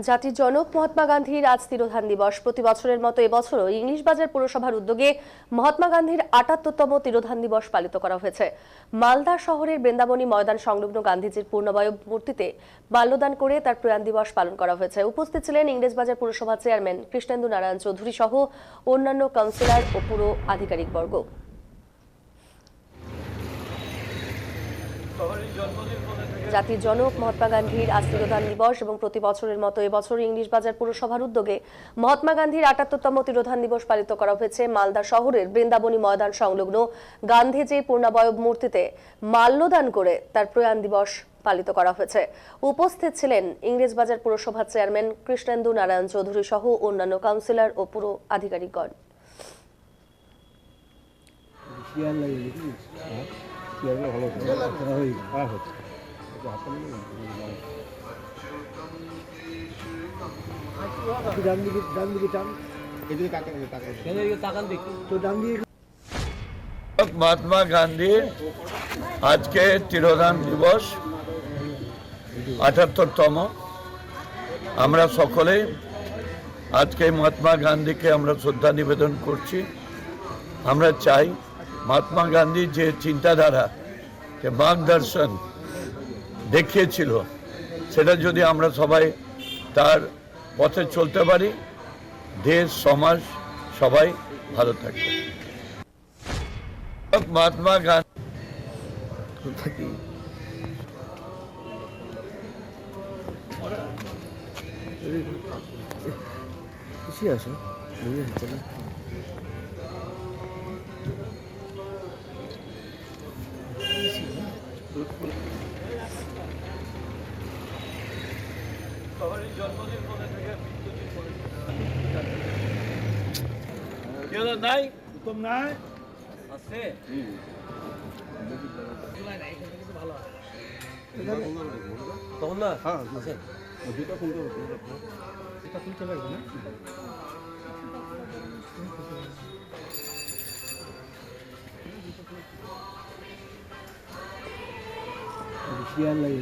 জাতির জনক মহাত্মা গান্ধীর আজ তিরোধান দিবস। প্রতি বছরের মতো এবছরও ইংলিশ বাজার পৌরসভার উদ্যোগে মহাত্মা গান্ধীর ৭৮তম তিরোধান দিবস পালিত করা হয়েছে। মালদা শহরের বৃন্দাবনী ময়দান সংলগ্ন গান্ধীজির পূর্ণবয়ব মূর্তিতে মাল্যদান করে তার প্রয়াণ দিবস পালন করা হয়েছে। উপস্থিত ছিলেন ইংরেজ বাজার পৌরসভার চেয়ারম্যান কৃষ্ণেন্দু নারায়ণ চৌধুরী সহ অন্যান্য কাউন্সিলর ও পুর আধিকারিকবর্গ। জাতির জনক মহাত্মা গান্ধীর আজ তিরোধান দিবস এবং প্রতি বছরের মতো এবছর ইংলিশ বাজার পৌরসভার উদ্যোগে মহাত্মা গান্ধীর ৭৮তম তিরোধান দিবস পালিত করা হয়েছে। মালদা শহরের বৃন্দাবনী ময়দান সংলগ্ন গান্ধীজির পূর্ণবয়ব মূর্তিতে মাল্যদান করে তার প্রয়াণ দিবস পালিত করা হয়েছে। উপস্থিত ছিলেন ইংরেজ বাজার পৌরসভার চেয়ারম্যান কৃষ্ণেন্দু নারায়ণ চৌধুরী সহ অন্যান্য কাউন্সিলর ও পুর আধিকারিকগণ। মহাত্মা গান্ধীর আজকে তিরোধান দিবস ৭৮তম। আমরা সকলে আজকে মহাত্মা গান্ধীকে আমরা শ্রদ্ধা নিবেদন করছি। আমরা চাই মহাত্মা গান্ধী যে চিন্তাধারা যে মার্গদর্শন দেখিয়েছিল সেটা যদি আমরা সবাই তার পথে চলতে পারি, দেশ সমাজ সবাই ভালো থাকবে। মহাত্মা গান্ধী নাই উত্তম নাই আছে তখন না আছে দুটো খুলতে হবে, এটা খুলতে লাগবে না। শিয়াল লাগে